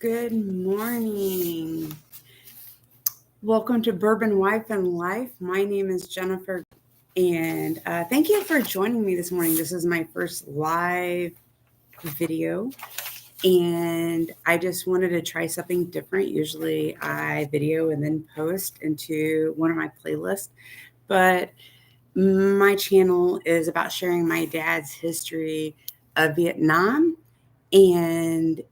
Good morning. Welcome to Bourbon Wife and Life. My name is Jennifer, and thank you for joining me this morning. This is my first live video, and I just wanted to try something different. Usually, I video and then post into one of my playlists, but my channel is about sharing my dad's history of Vietnam and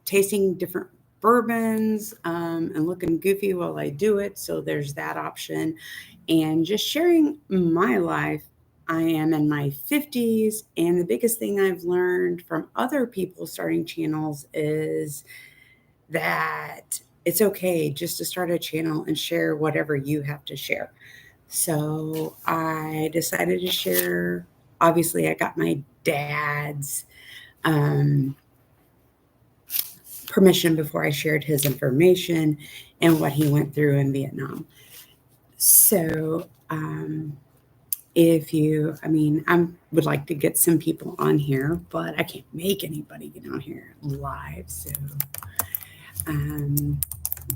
tasting different bourbons and looking goofy while I do it. So there's that option. And just sharing my life. I am in my 50s. And the biggest thing I've learned from other people starting channels is that it's okay just to start a channel and share whatever you have to share. So I decided to share. Obviously, I got my dad's um, permission before I shared his information and what he went through in Vietnam. So, if you, I would like to get some people on here, but I can't make anybody get on here live. So, um,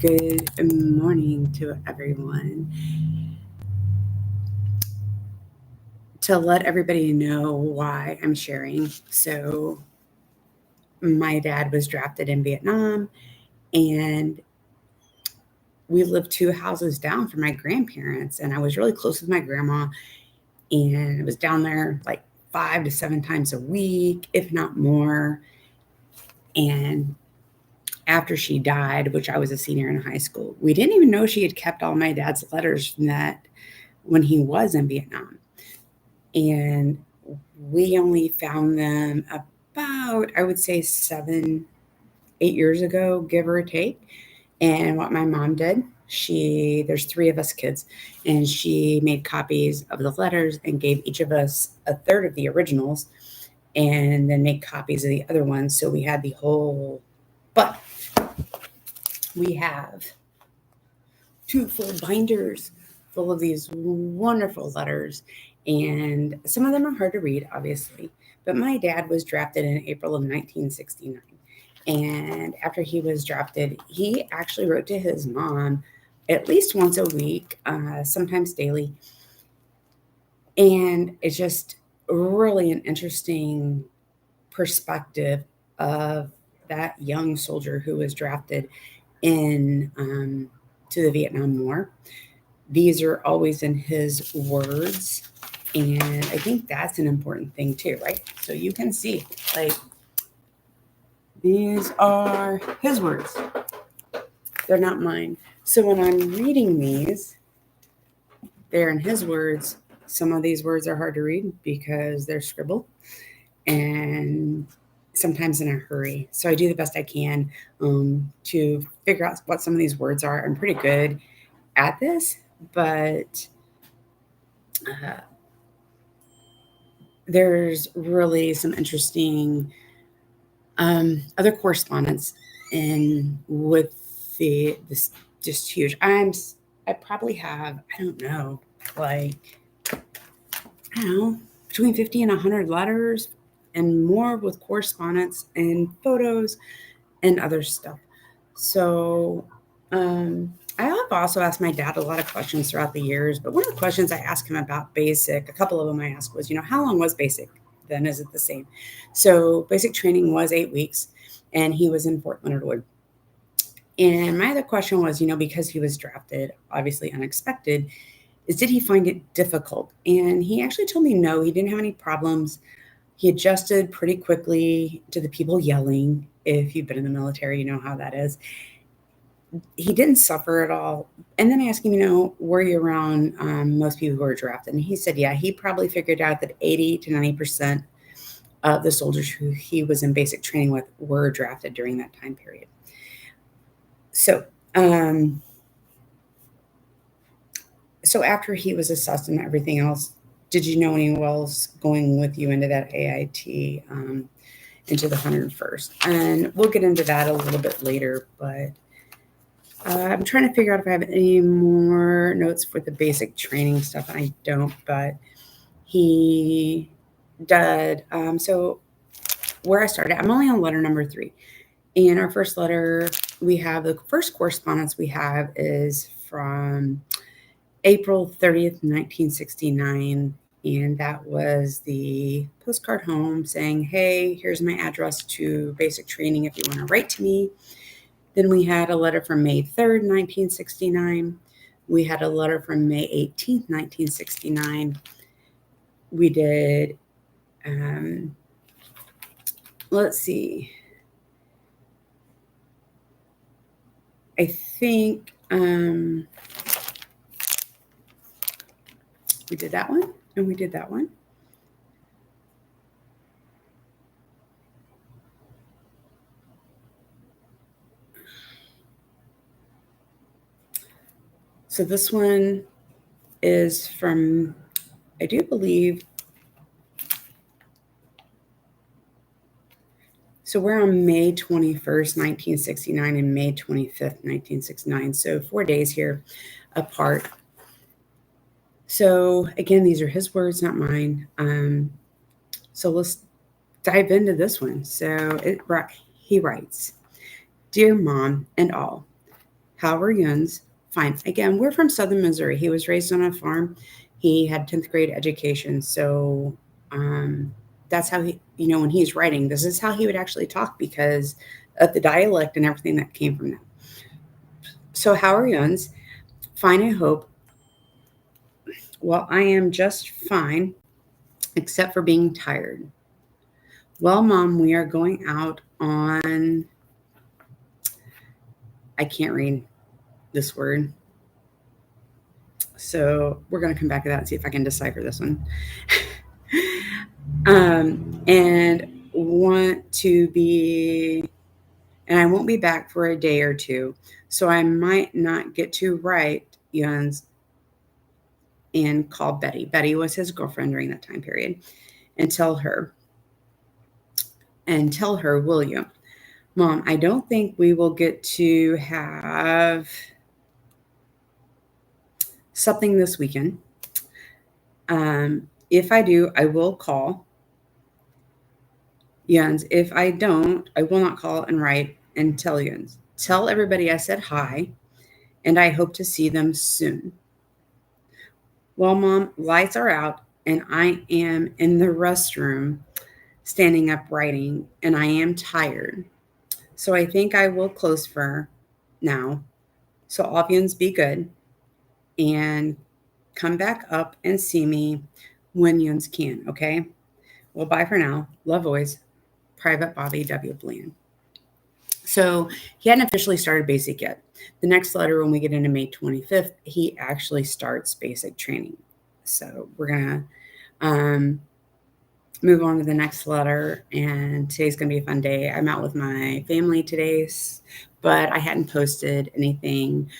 good morning to everyone. To let everybody know why I'm sharing. So, my dad was drafted in Vietnam, and we lived two houses down from my grandparents, and I was really close with my grandma, and I was down there like 5 to 7 times a week, if not more. And after she died, which I was a senior in high school, we didn't even know she had kept all my dad's letters from that when he was in Vietnam. And we only found them about, I would say, 7, 8 years ago, give or take. And what my mom did, there's three of us kids, and she made copies of the letters and gave each of us a third of the originals and then made copies of the other ones. So we had the whole, but we have two full binders full of these wonderful letters. And some of them are hard to read, obviously. But my dad was drafted in April of 1969. And after he was drafted, he actually wrote to his mom at least once a week, sometimes daily. And it's just really an interesting perspective of that young soldier who was drafted in to the Vietnam War. These are always in his words. And I think that's an important thing too, right? So you can see, like, these are his words. They're not mine. So when I'm reading these, they're in his words. Some of these words are hard to read because they're scribbled and sometimes in a hurry. So I do the best I can to figure out what some of these words are. I'm pretty good at this, but uh, there's really some interesting other correspondence in with this just huge. I probably have, I don't know, like, I don't know, between 50 and 100 letters and more with correspondence and photos and other stuff. So I have also asked my dad a lot of questions throughout the years, but one of the questions I asked him about basic, a couple of them I asked was, how long was basic? Then is it the same? So basic training was 8 weeks, and he was in Fort Leonard Wood. And my other question was, because he was drafted, obviously unexpected, is did he find it difficult? And he actually told me no, he didn't have any problems. He adjusted pretty quickly to the people yelling. If you've been in the military, you know how that is. He didn't suffer at all. And then I asked him, were you around most people who were drafted? And he said, yeah, he probably figured out that 80 to 90% of the soldiers who he was in basic training with were drafted during that time period. So, so after he was assessed and everything else, did you know anyone else going with you into that AIT, into the 101st? And we'll get into that a little bit later, but I'm trying to figure out if I have any more notes for the basic training stuff. I don't, but he did. So where I started, I'm only on letter number 3. And our first letter the first correspondence we have is from April 30th, 1969. And that was the postcard home saying, hey, here's my address to basic training if you want to write to me. Then we had a letter from May 3rd, 1969. We had a letter from May 18th, 1969. We did, let's see. I think we did that one, and we did that one. So this one is from, I do believe, so we're on May 21st, 1969 and May 25th, 1969. So 4 days here apart. So again, these are his words, not mine. So let's dive into this one. So he writes, Dear Mom and all, how are yuns? Fine. Again, we're from Southern Missouri. He was raised on a farm. He had 10th grade education. So that's how he, when he's writing, this is how he would actually talk because of the dialect and everything that came from that. So how are yuns? Fine, I hope. Well, I am just fine, except for being tired. Well, Mom, we are going out on, I can't read this word. So we're going to come back to that and see if I can decipher this one. And want to be, and I won't be back for a day or two. So I might not get to write yuns and call Betty. Betty was his girlfriend during that time period. And tell her, will you? Mom, I don't think we will get to have something this weekend. If I do, I will call. Yuns, if I don't, I will not call and write and tell Yuns. Tell everybody I said hi, and I hope to see them soon. Well, Mom, lights are out, and I am in the restroom standing up writing, and I am tired. So I think I will close for now. So all Yuns be good, and come back up and see me when Yuns can, okay? Well, bye for now. Love always. Private Bobby W. Bland. So he hadn't officially started basic yet. The next letter, when we get into May 25th, he actually starts basic training. So we're going to move on to the next letter. And today's going to be a fun day. I'm out with my family today, but I hadn't posted anything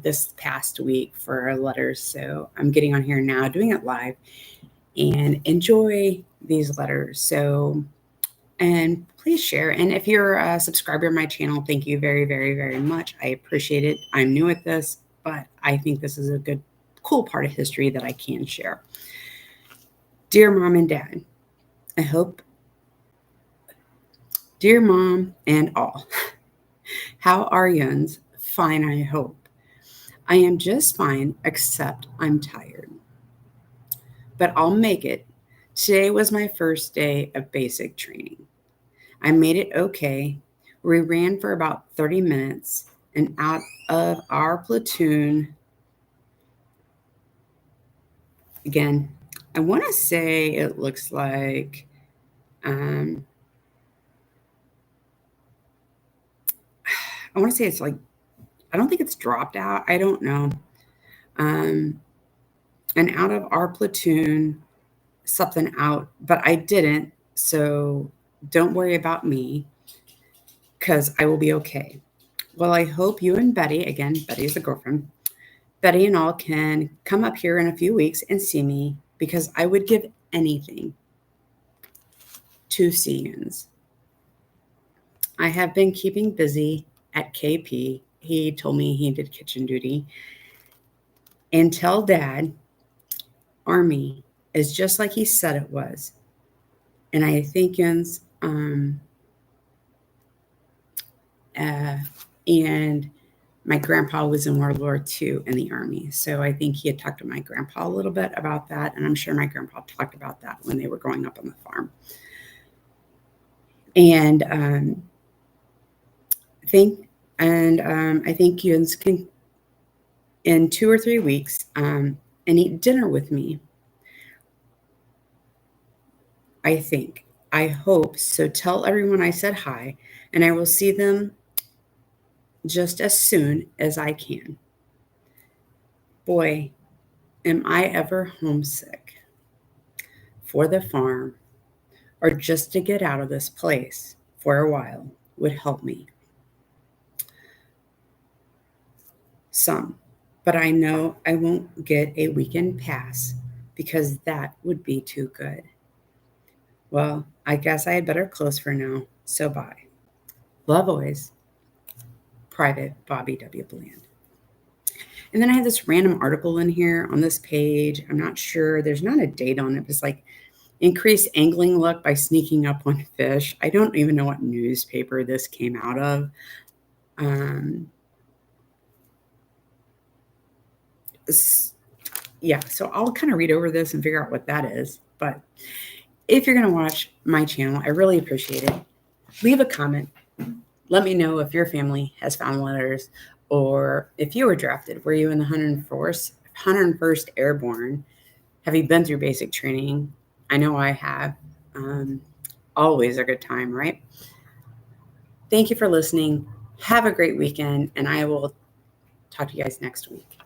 this past week for letters. So I'm getting on here now, doing it live, and enjoy these letters. So, and please share. And if you're a subscriber to my channel, thank you very, very, very much. I appreciate it. I'm new at this, but I think this is a good, cool part of history that I can share. Dear Mom and Dad, I hope, dear Mom and all, how are yuns? Fine, I hope. I am just fine, except I'm tired. But I'll make it. Today was my first day of basic training. I made it okay. We ran for about 30 minutes, and out of our platoon, again, I want to say it looks like, I want to say it's like, I don't think it's dropped out. I don't know. And out of our platoon, something out, but I didn't. So don't worry about me because I will be okay. Well, I hope you and Betty, again, Betty's the girlfriend, Betty and all can come up here in a few weeks and see me because I would give anything to see yuns. I have been keeping busy at KP. He told me he did kitchen duty. And tell Dad, Army is just like he said it was. And I think yuns, And my grandpa was in World War II in the Army. So I think he had talked to my grandpa a little bit about that. And I'm sure my grandpa talked about that when they were growing up on the farm. And I think you can, in 2 or 3 weeks, and eat dinner with me. I think. I hope. So tell everyone I said hi, and I will see them just as soon as I can. Boy, am I ever homesick for the farm, or just to get out of this place for a while would help me. Some, but I know I won't get a weekend pass because that would be too good. Well, I guess I had better close for now, so bye. Love always, Private Bobby W. Bland. And then I have this random article in here on this page. I'm not sure. There's not a date on it. But it's like increase angling luck by sneaking up on fish. I don't even know what newspaper this came out of. Yeah, so I'll kind of read over this and figure out what that is. But if you're going to watch my channel, I really appreciate it. Leave a comment. Let me know if your family has found letters, or if you were drafted. Were you in the 101st Airborne? Have you been through basic training? I know I have. Always a good time, right? Thank you for listening. Have a great weekend, and I will talk to you guys next week.